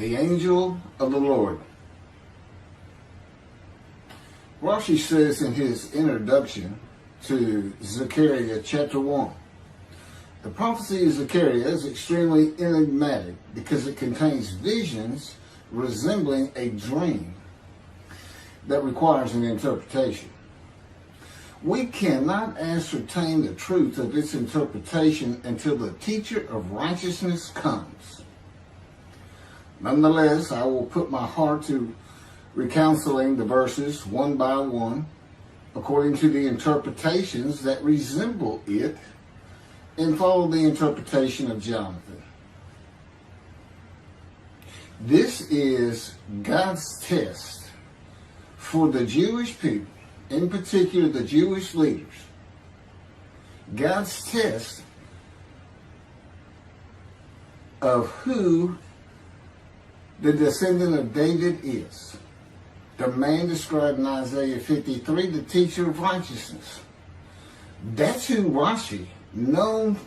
The angel of the Lord. Rashi says in his introduction to Zechariah Chapter One, the prophecy of Zechariah is extremely enigmatic because it contains visions resembling a dream that requires an interpretation. We cannot ascertain the truth of its interpretation until the teacher of righteousness comes. Nonetheless, I will put my heart to reconciling the verses one by one according to the interpretations that resemble it and follow the interpretation of Jonathan. This is God's test for the Jewish people, in particular the Jewish leaders. God's test of who the descendant of David is. The man described in Isaiah 53, the teacher of righteousness. That's who Rashi, known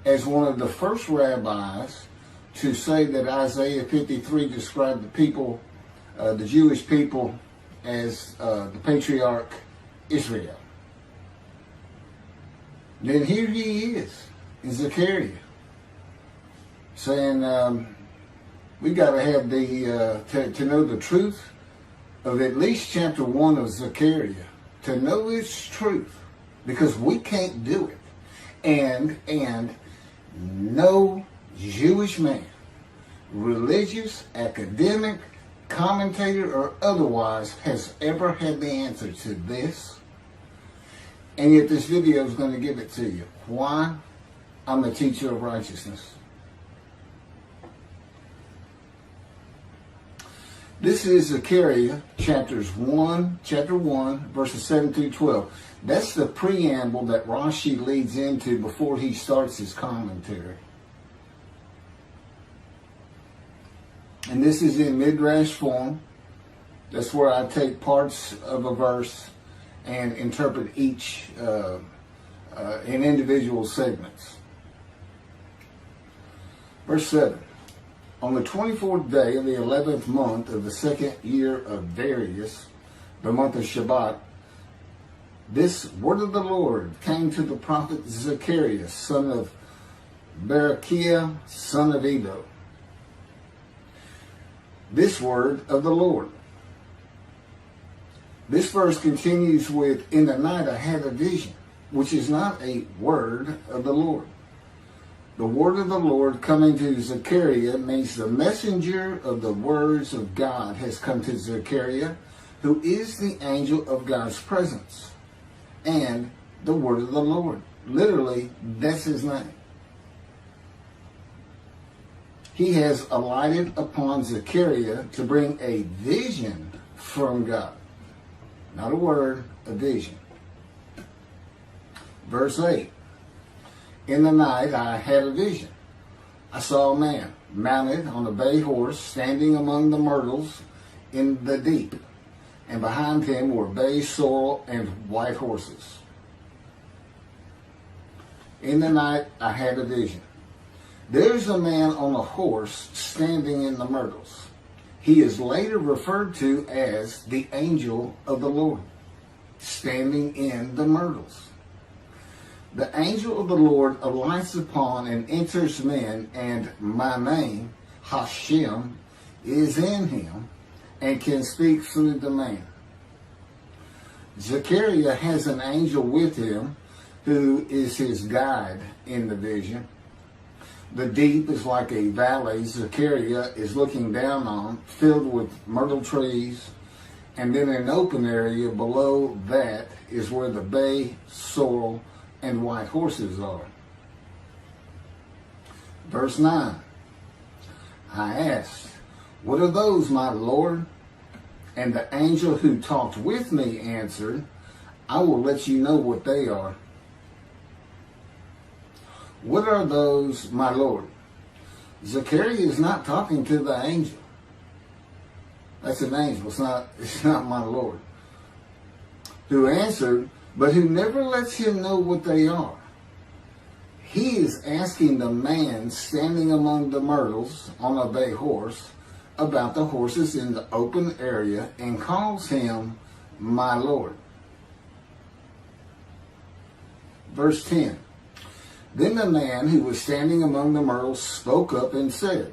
as one of the first rabbis to say that Isaiah 53 described the people, the Jewish people, as the patriarch Israel. Then here he is in Zechariah saying we got to have the to know the truth of at least chapter 1 of Zechariah, to know its truth, because we can't do it, and no Jewish man, religious, academic, commentator, or otherwise, has ever had the answer to this. And yet this video is going to give it to you. Why? I'm a teacher of righteousness. This is Zechariah chapter 1, verses 7 through 12. That's the preamble that Rashi leads into before he starts his commentary. And this is in Midrash form. That's where I take parts of a verse and interpret each in individual segments. Verse 7. On the 24th day of the 11th month of the second year of Darius, the month of Shebat, this word of the Lord came to the prophet Zechariah, son of Berechiah, son of Iddo. This word of the Lord. This verse continues with, in the night I had a vision, which is not a word of the Lord. The word of the Lord coming to Zechariah means the messenger of the words of God has come to Zechariah, who is the angel of God's presence, and the word of the Lord. Literally, that's his name. He has alighted upon Zechariah to bring a vision from God. Not a word, a vision. Verse 8. In the night I had a vision. I saw a man mounted on a bay horse standing among the myrtles in the deep, and behind him were bay, sorrel, and white horses. In the night I had a vision. There's a man on a horse standing in the myrtles. He is later referred to as the angel of the Lord, standing in the myrtles. The angel of the Lord alights upon and enters men, and my name, Hashem, is in him and can speak through the man. Zechariah has an angel with him who is his guide in the vision. The deep is like a valley Zechariah is looking down on, filled with myrtle trees, and then an open area below that is where the bay, sorrel, and white horses are. Verse 9. I asked, what are those, my Lord? And the angel who talked with me answered, I will let you know what they are. What are those, my Lord? Zechariah is not talking to the angel. That's an angel. It's not my Lord. Who answered, but who never lets him know what they are. he is asking the man standing among the myrtles on a bay horse about the horses in the open area and calls him my Lord. Verse 10. Then the man who was standing among the myrtles spoke up and said,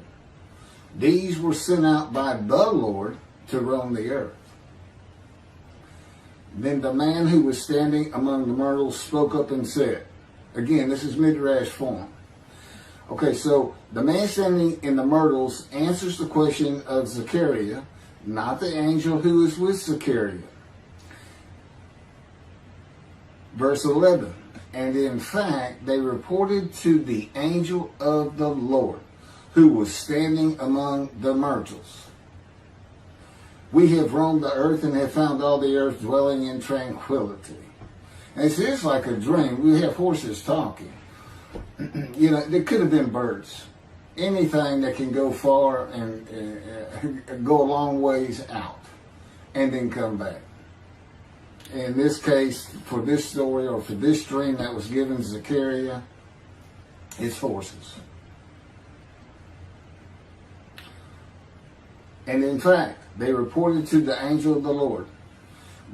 these were sent out by the Lord to roam the earth. Then the man who was standing among the myrtles spoke up and said, again, this is Midrash form. Okay, so the man standing in the myrtles answers the question of Zechariah, not the angel who is with Zechariah. Verse 11, and in fact, they reported to the angel of the Lord, who was standing among the myrtles. We have roamed the earth and have found all the earth dwelling in tranquility. And it's just like a dream. We have horses talking. You know, there could have been birds. Anything that can go far and go a long ways out and then come back. In this case, for this story or for this dream that was given to Zechariah, it's horses. And in fact, they reported to the angel of the Lord.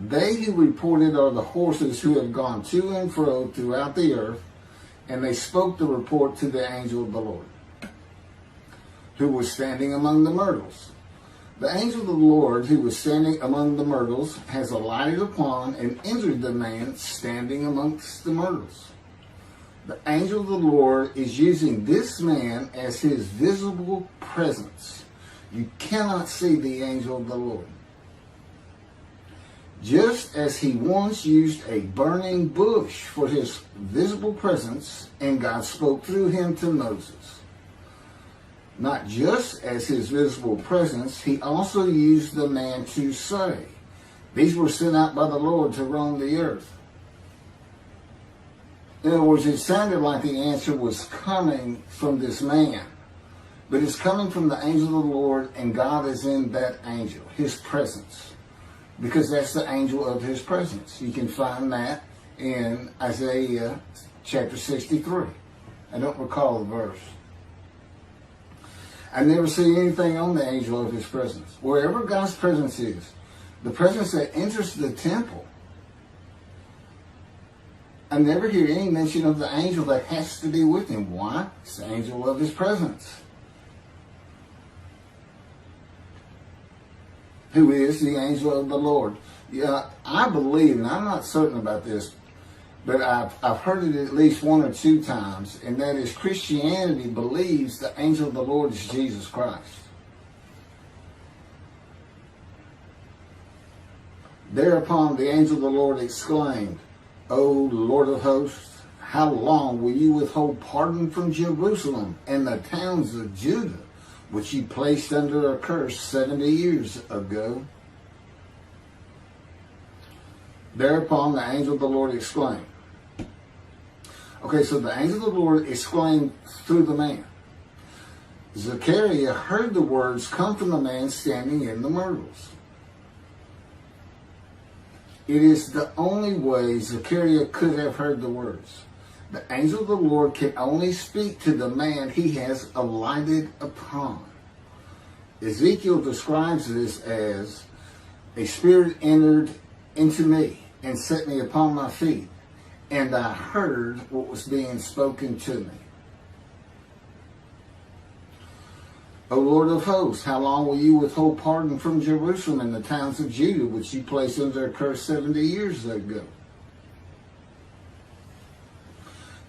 They who reported are the horses who have gone to and fro throughout the earth, and they spoke the report to the angel of the Lord, who was standing among the myrtles. The angel of the Lord, who was standing among the myrtles, has alighted upon and entered the man standing amongst the myrtles. The angel of the Lord is using this man as his visible presence. You cannot see the angel of the Lord. Just as he once used a burning bush for his visible presence, and God spoke through him to Moses. Not just as his visible presence, he also used the man to say, these were sent out by the Lord to roam the earth. In other words, it sounded like the answer was coming from this man. But it's coming from the angel of the Lord, and God is in that angel, his presence. Because that's the angel of his presence. You can find that in Isaiah chapter 63. I don't recall the verse. I never see anything on the angel of his presence. Wherever God's presence is, the presence that enters the temple, I never hear any mention of the angel that has to be with him. Why? It's the angel of his presence, who is the angel of the Lord. Yeah, I believe, and I'm not certain about this, but I've heard it at least one or two times, and that is Christianity believes the angel of the Lord is Jesus Christ. Thereupon the angel of the Lord exclaimed, O Lord of hosts, how long will you withhold pardon from Jerusalem and the towns of Judah, which you placed under a curse 70 years ago? Thereupon the angel of the Lord exclaimed. Okay, so the angel of the Lord exclaimed through the man. Zechariah heard the words come from the man standing in the myrtles. It is the only way Zechariah could have heard the words. The angel of the Lord can only speak to the man he has alighted upon. Ezekiel describes this as, a spirit entered into me and set me upon my feet, and I heard what was being spoken to me. O Lord of hosts, how long will you withhold pardon from Jerusalem and the towns of Judah, which you placed under a curse 70 years ago?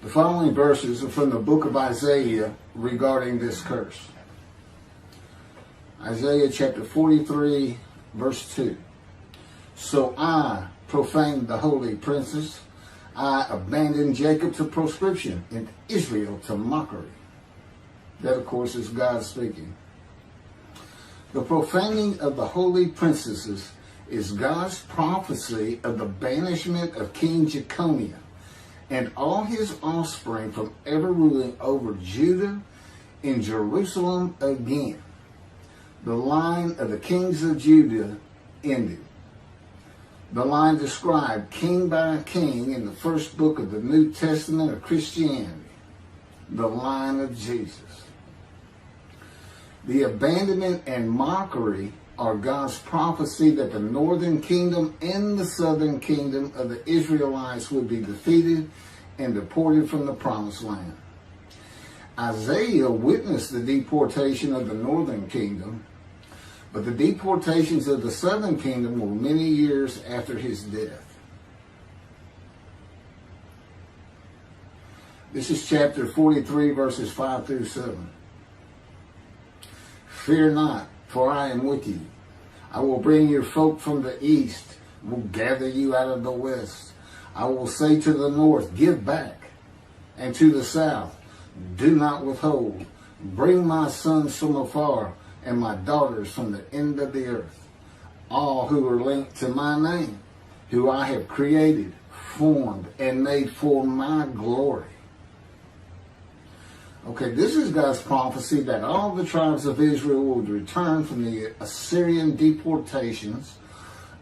The following verses are from the book of Isaiah regarding this curse. Isaiah chapter 43, verse 2. So I profaned the holy princes. I abandoned Jacob to proscription and Israel to mockery. That, of course, is God speaking. The profaning of the holy princesses is God's prophecy of the banishment of King Jeconiah and all his offspring from ever ruling over Judah and Jerusalem again. The line of the kings of Judah ended. The line described king by king in the first book of the New Testament of Christianity. the line of Jesus. The abandonment and mockery are God's prophecy that the northern kingdom and the southern kingdom of the Israelites would be defeated and deported from the promised land. Isaiah witnessed the deportation of the northern kingdom, but the deportations of the southern kingdom were many years after his death. This is chapter 43, verses 5 through 7. Fear not, for I am with you. I will bring your folk from the east, will gather you out of the west. I will say to the north, give back, and to the south, do not withhold. Bring my sons from afar, and my daughters from the end of the earth. All who are linked to my name, who I have created, formed, and made for my glory. Okay, this is God's prophecy that all the tribes of Israel would return from the Assyrian deportations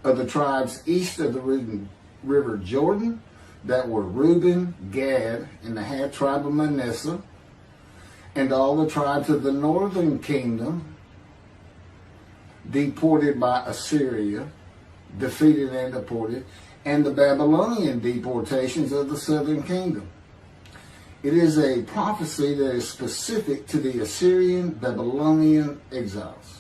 of the tribes east of the river Jordan, that were Reuben, Gad, and the half-tribe of Manasseh, and all the tribes of the northern kingdom deported by Assyria, defeated and deported, and the Babylonian deportations of the southern kingdom. It is a prophecy that is specific to the Assyrian Babylonian exiles.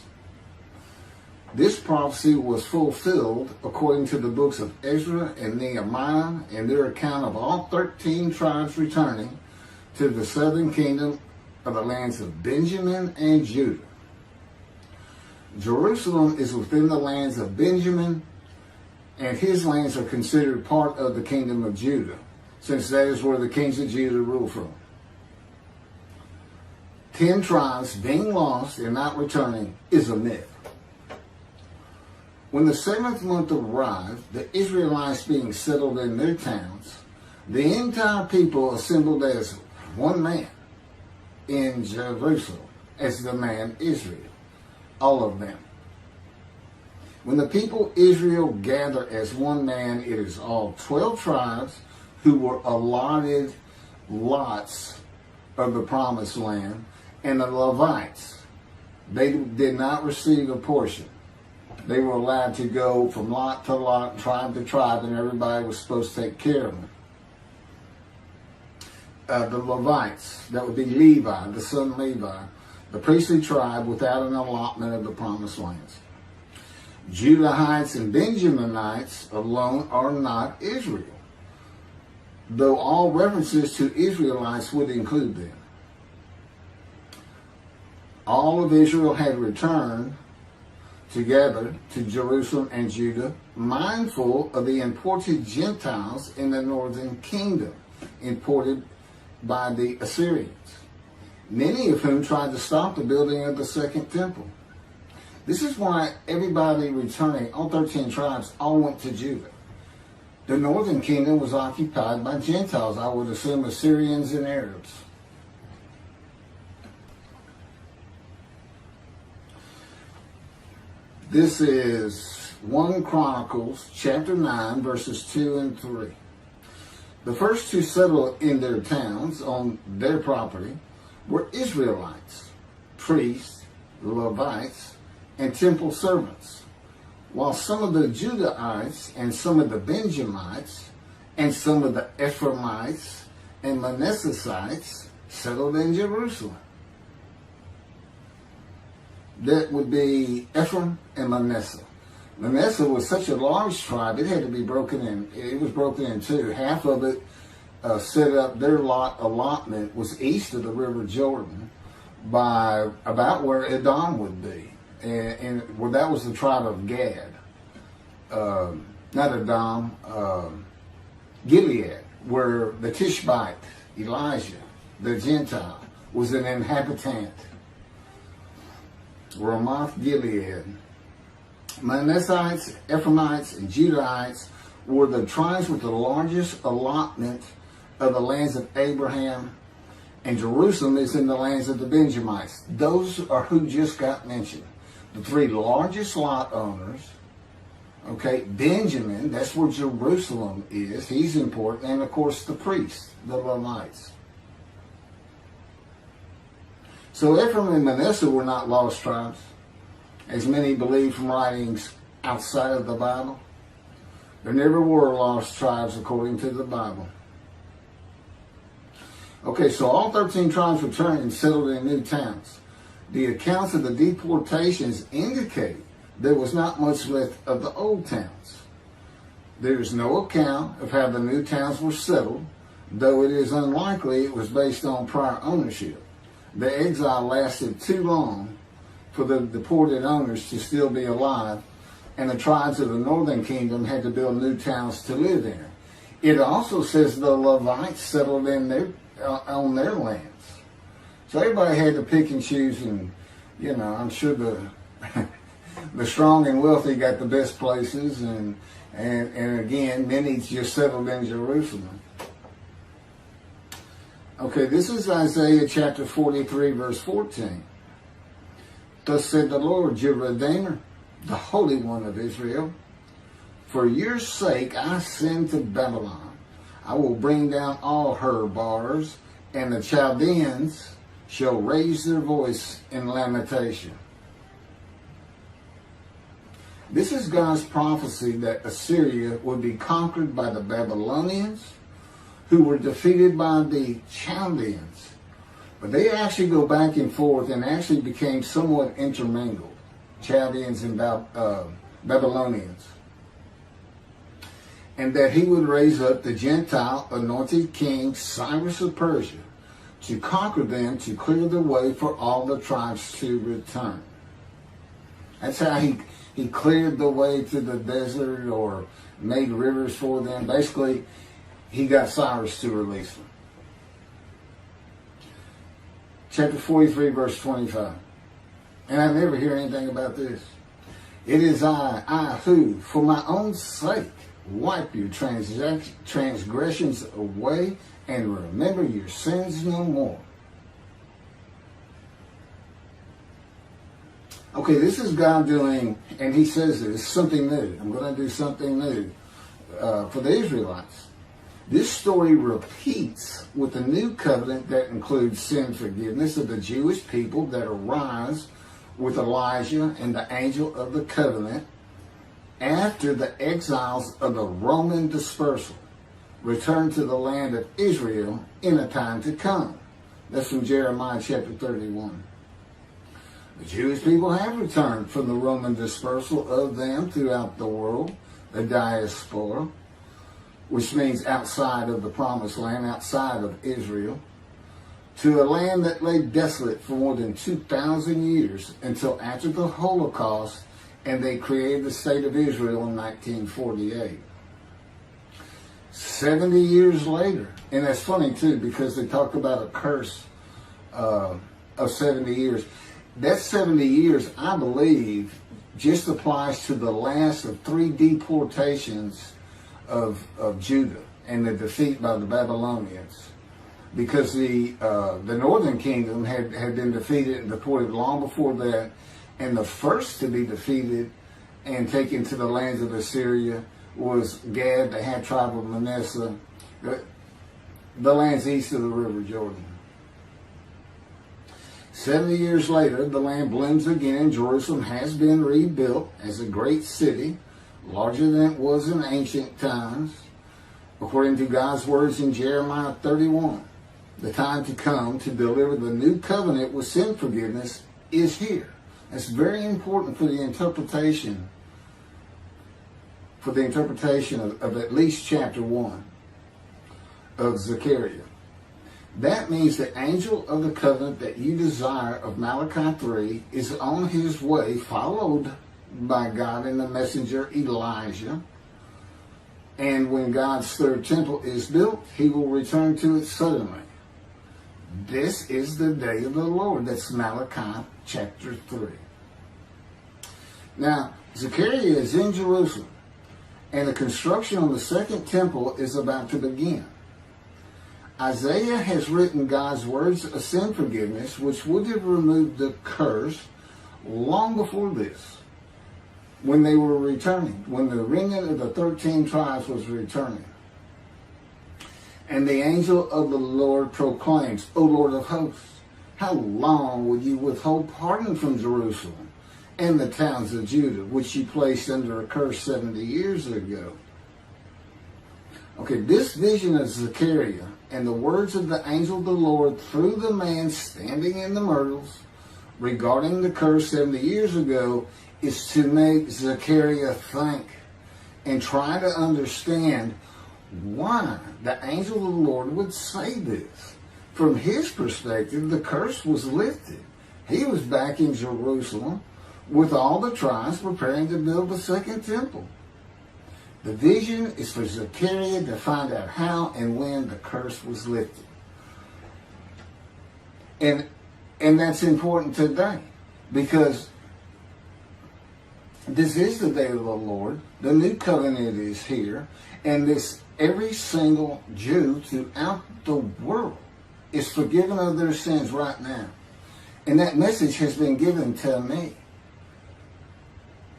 This prophecy was fulfilled according to the books of Ezra and Nehemiah and their account of all 13 tribes returning to the southern kingdom of the lands of Benjamin and Judah. Jerusalem is within the lands of Benjamin, and his lands are considered part of the kingdom of Judah, since that is where the kings of Judah rule from. 10 tribes being lost and not returning is a myth. When the 7th month arrived, the Israelites being settled in their towns, the entire people assembled as one man in Jerusalem, as the man Israel, all of them. When the people Israel gather as one man, it is all 12 tribes who were allotted lots of the promised land, and the Levites. They did not receive a portion. They were allowed to go from lot to lot, tribe to tribe, and everybody was supposed to take care of them. The Levites, that would be Levi, the son of Levi, the priestly tribe without an allotment of the promised lands. Judahites and Benjaminites alone are not Israel, though all references to Israelites would include them. All of Israel had returned together to Jerusalem and Judah, mindful of the imported Gentiles in the northern kingdom, imported by the Assyrians, many of whom tried to stop the building of the second temple. This is why everybody returning, all 13 tribes, all went to Judah. The northern kingdom was occupied by Gentiles, I would assume Assyrians and Arabs. This is 1 Chronicles chapter 9, verses 2 and 3. The first to settle in their towns on their property were Israelites, priests, Levites, and temple servants, while some of the Judahites and some of the Benjamites and some of the Ephraimites and Manassesites settled in Jerusalem. That would be Ephraim and Manasseh. Manasseh was such a large tribe, it had to be broken in. It was broken in two. Half of it set up, their allotment was east of the river Jordan by about where Edom would be. And well, that was the tribe of Gad. Not Edom, Gilead, where the Tishbite, Elijah, the Gentile, was an inhabitant. Ramoth Gilead. Manassites, Ephraimites, and Judahites were the tribes with the largest allotment of the lands of Abraham, and Jerusalem is in the lands of the Benjamites. Those are who just got mentioned. The 3 largest lot owners. Okay, Benjamin, that's where Jerusalem is. He's important. And of course the priests, the Levites. So Ephraim and Manasseh were not lost tribes, as many believe from writings outside of the Bible. There never were lost tribes according to the Bible. Okay, so all 13 tribes returned and settled in new towns. The accounts of the deportations indicate there was not much left of the old towns. There is no account of how the new towns were settled, though it is unlikely it was based on prior ownership. The exile lasted too long for the deported owners to still be alive, and the tribes of the northern kingdom had to build new towns to live in. It also says the Levites settled in on their lands. So everybody had to pick and choose, and I'm sure the strong and wealthy got the best places, and again, many just settled in Jerusalem. Okay, this is Isaiah chapter 43, verse 14. Thus said the Lord, your Redeemer, the Holy One of Israel, for your sake I send to Babylon. I will bring down all her bars, and the Chaldeans shall raise their voice in lamentation. This is God's prophecy that Assyria would be conquered by the Babylonians, who were defeated by the Chaldeans. But they actually go back and forth and actually became somewhat intermingled, Chaldeans and Babylonians. And that he would raise up the Gentile anointed king Cyrus of Persia to conquer them, to clear the way for all the tribes to return. That's how he cleared the way to the desert or made rivers for them. Basically, he got Cyrus to release them. Chapter 43, verse 25. And I never hear anything about this. It is I who, for my own sake, wipe your transgressions away and remember your sins no more. Okay, this is God doing, and he says this, something new. I'm going to do something new for the Israelites. This story repeats with the new covenant that includes sin forgiveness of the Jewish people that arise with Elijah and the angel of the covenant after the exiles of the Roman dispersal return to the land of Israel in a time to come. That's from Jeremiah chapter 31. The Jewish people have returned from the Roman dispersal of them throughout the world, the diaspora, which means outside of the promised land, outside of Israel, to a land that lay desolate for more than 2,000 years until after the Holocaust, and they created the state of Israel in 1948. 70 years later, and that's funny too, because they talk about a curse of 70 years. That 70 years, I believe, just applies to the last of 3 deportations of Judah and the defeat by the Babylonians, because the northern kingdom had been defeated and deported long before that, and the first to be defeated and taken to the lands of Assyria was Gad, the half tribe of Manasseh, the lands east of the river Jordan. 70 years later, the land blooms again, and Jerusalem has been rebuilt as a great city, larger than it was in ancient times, according to God's words in Jeremiah 31. The time to come to deliver the new covenant with sin forgiveness is here. That's very important for the interpretation of at least chapter 1 of Zechariah. That means the angel of the covenant that you desire of Malachi 3 is on his way, followed by God and the messenger Elijah. And when God's third temple is built, he will return to it suddenly. This is the day of the Lord. That's Malachi chapter 3. Now, Zechariah is in Jerusalem, and the construction on the second temple is about to begin. Isaiah has written God's words of sin forgiveness, which would have removed the curse long before this, when they were returning, when the remnant of the 13 tribes was returning. And the angel of the Lord proclaims, O Lord of hosts, how long will you withhold pardon from Jerusalem and the towns of Judah, which you placed under a curse 70 years ago? Okay, this vision of Zechariah and the words of the angel of the Lord through the man standing in the myrtles regarding the curse 70 years ago is to make Zechariah think and try to understand why the angel of the Lord would say this. From his perspective, the curse was lifted. He was back in Jerusalem with all the tribes preparing to build the second temple. The vision is for Zechariah to find out how and when the curse was lifted. And that's important today, because this is the day of the Lord. The new covenant is here, and every single Jew throughout the world is forgiven of their sins right now. And that message has been given to me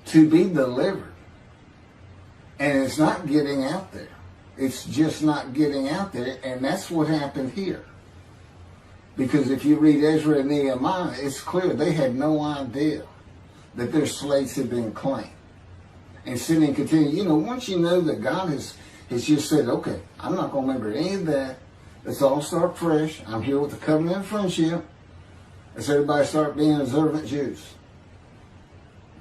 to be delivered. And it's not getting out there. It's just not getting out there, and that's what happened here. Because if you read Ezra and Nehemiah, it's clear they had no idea that their slates had been claimed. And sitting and continue, once you know that God has just said, okay, I'm not going to remember any of that. Let's all start fresh. I'm here with the covenant of friendship. Let's everybody start being observant Jews.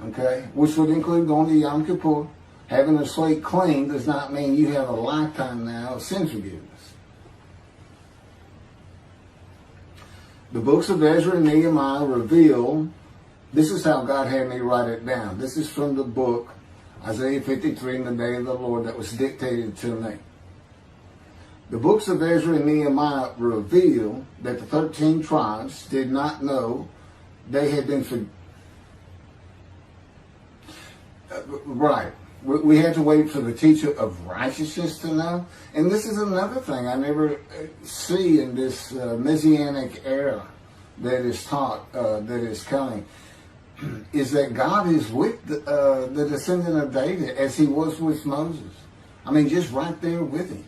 Okay? Which would include going to Yom Kippur. Having a slate clean does not mean you have a lifetime now of sin forgiveness. The books of Ezra and Nehemiah reveal, this is how God had me write it down. This is from the book, Isaiah 53, in the day of the Lord, that was dictated to me. The books of Ezra and Nehemiah reveal that the 13 tribes did not know they had been right. We had to wait for the teacher of righteousness to know. And this is another thing I never see in this Messianic era that is taught, that is coming, is that God is with the descendant of David as he was with Moses. I mean, just right there with him.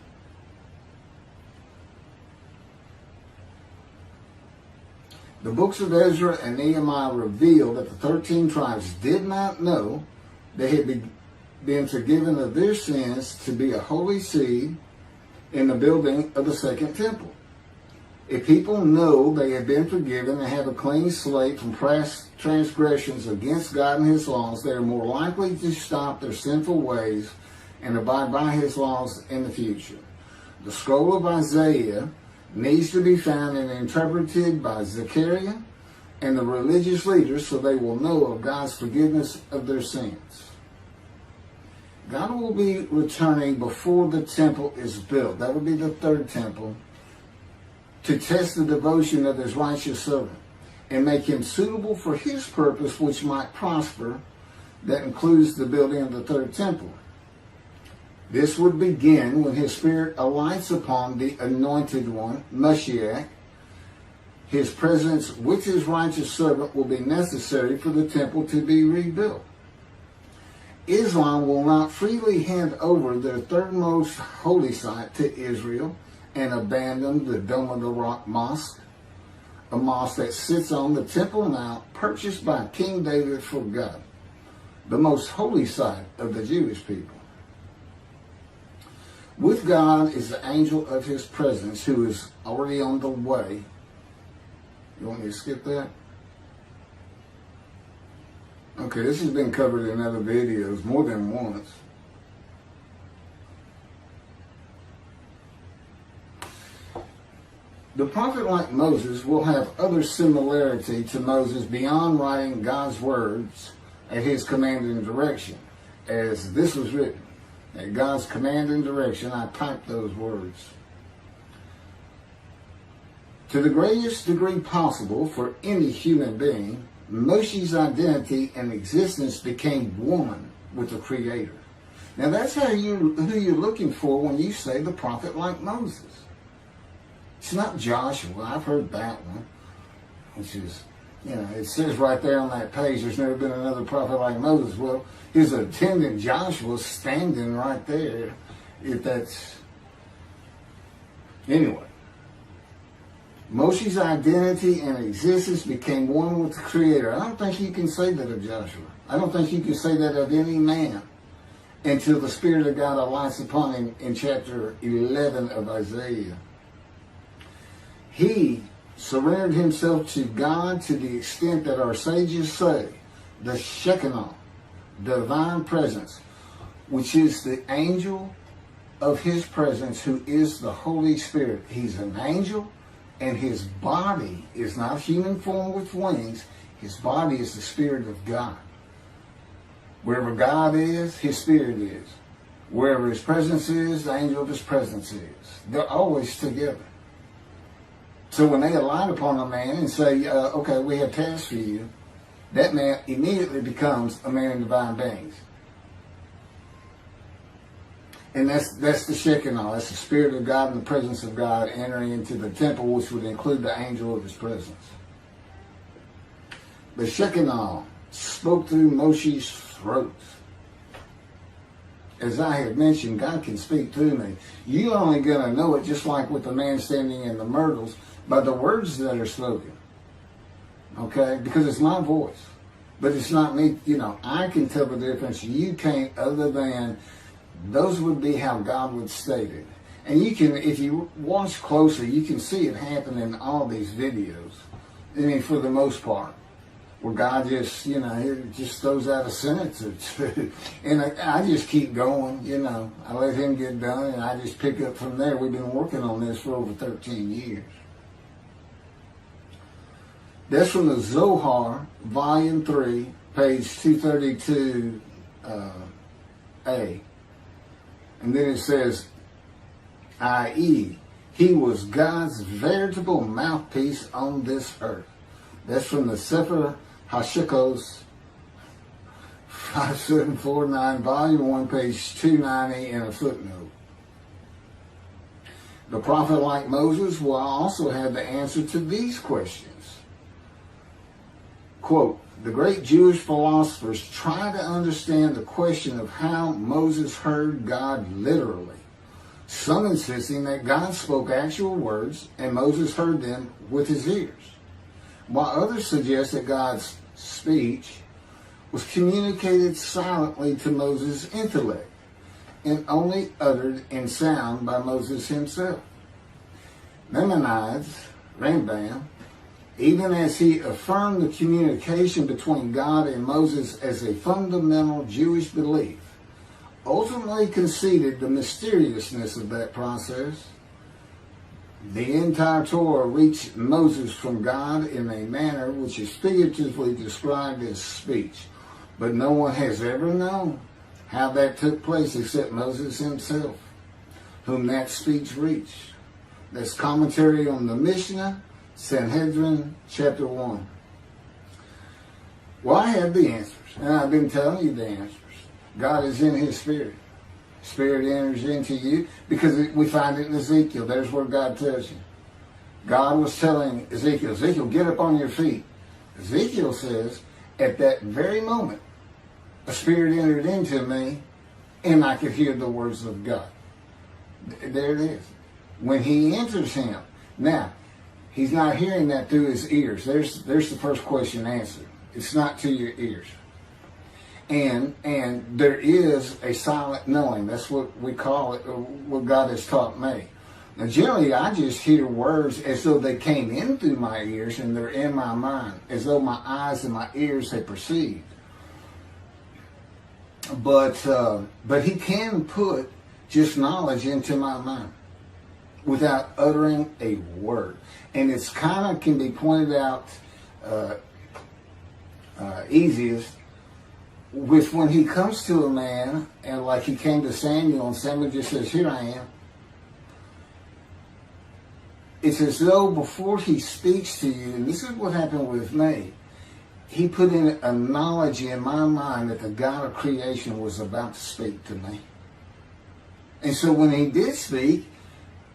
The books of Ezra and Nehemiah reveal that the 13 tribes did not know they had been forgiven of their sins to be a holy seed in the building of the second temple. If people know they have been forgiven and have a clean slate from past transgressions against God and his laws, they are more likely to stop their sinful ways and abide by his laws in the future. The scroll of Isaiah needs to be found and interpreted by Zechariah and the religious leaders so they will know of God's forgiveness of their sins. God will be returning before the temple is built. That would be the third temple, to test the devotion of his righteous servant and make him suitable for his purpose, which might prosper. That includes the building of the third temple. This would begin when his spirit alights upon the anointed one, Moshiach. His presence with his righteous servant will be necessary for the temple to be rebuilt. Islam will not freely hand over their third most holy site to Israel and abandon the Dome of the Rock Mosque, a mosque that sits on the Temple Mount purchased by King David for God, the most holy site of the Jewish people. With God is the angel of his presence who is already on the way. You want me to skip that? Okay, this has been covered in other videos more than once. The prophet like Moses will have other similarity to Moses beyond writing God's words at his command and direction, as this was written. At God's command and direction, I typed those words. To the greatest degree possible for any human being, Moshe's identity and existence became one with the Creator. Now that's who you're looking for when you say the prophet like Moses. It's not Joshua. I've heard that one, which is, it says right there on that page, there's never been another prophet like Moses. Well, his attendant Joshua standing right there, if that's... Anyway. Moshe's identity and existence became one with the Creator. I don't think you can say that of Joshua. I don't think you can say that of any man until the Spirit of God alights upon him in chapter 11 of Isaiah. He surrendered himself to God to the extent that our sages say the Shekinah, divine presence, which is the angel of his presence, who is the Holy Spirit. He's an angel, and his body is not human form with wings. His body is the Spirit of God. Wherever God is, his Spirit is. Wherever his presence is, the angel of his presence is. They're always together. So when they alight upon a man and say, okay, we have tasks for you, that man immediately becomes a man in divine beings. And that's the Shekinah. That's the Spirit of God and the presence of God entering into the temple, which would include the angel of his presence. The Shekinah spoke through Moshe's throat. As I have mentioned, God can speak through me. You're only going to know it, just like with the man standing in the myrtles, by the words that are spoken. Okay? Because it's my voice. But it's not me. You know, I can tell the difference. You can't, other than those would be how God would state it. And you can, if you watch closely, you can see it happen in all these videos. I mean, for the most part. Where God just, you know, he just throws out a sentence or two. And I just keep going, you know. I let him get done and I just pick up from there. We've been working on this for over 13 years. That's from the Zohar, Volume 3, page 232A. And then it says, i.e., he was God's veritable mouthpiece on this earth. That's from the Sefer Hashikos 5749, Volume 1, page 290, and a footnote. The prophet, like Moses, will also have the answer to these questions. Quote, the great Jewish philosophers try to understand the question of how Moses heard God literally. Some insisting that God spoke actual words and Moses heard them with his ears, while others suggest that God's speech was communicated silently to Moses' intellect and only uttered in sound by Moses himself. Maimonides, Rambam, even as he affirmed the communication between God and Moses as a fundamental Jewish belief, ultimately conceded the mysteriousness of that process. The entire Torah reached Moses from God in a manner which is figuratively described as speech, but no one has ever known how that took place except Moses himself, whom that speech reached. That's commentary on the Mishnah, Sanhedrin, Chapter 1. Well, I have the answers, and I've been telling you the answers. God is in his Spirit. Spirit enters into you because we find it in Ezekiel. There's where God tells you. God was telling Ezekiel, get up on your feet. Ezekiel says, at that very moment, a spirit entered into me and I could hear the words of God. There it is. When he enters him. Now, he's not hearing that through his ears. There's the first question answered. It's not to your ears. And there is a silent knowing. That's what we call it, what God has taught me. Now, generally, I just hear words as though they came in through my ears and they're in my mind, as though my eyes and my ears have perceived. But he can put just knowledge into my mind without uttering a word. And it's kind of can be pointed out easiest with when he comes to a man, and like he came to Samuel, and Samuel just says, here I am. It's as though before he speaks to you, and this is what happened with me, he put in a knowledge in my mind that the God of creation was about to speak to me. And so when he did speak,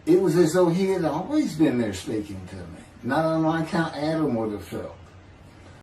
it was as though he had always been there speaking to me. Not unlike how Adam would have felt.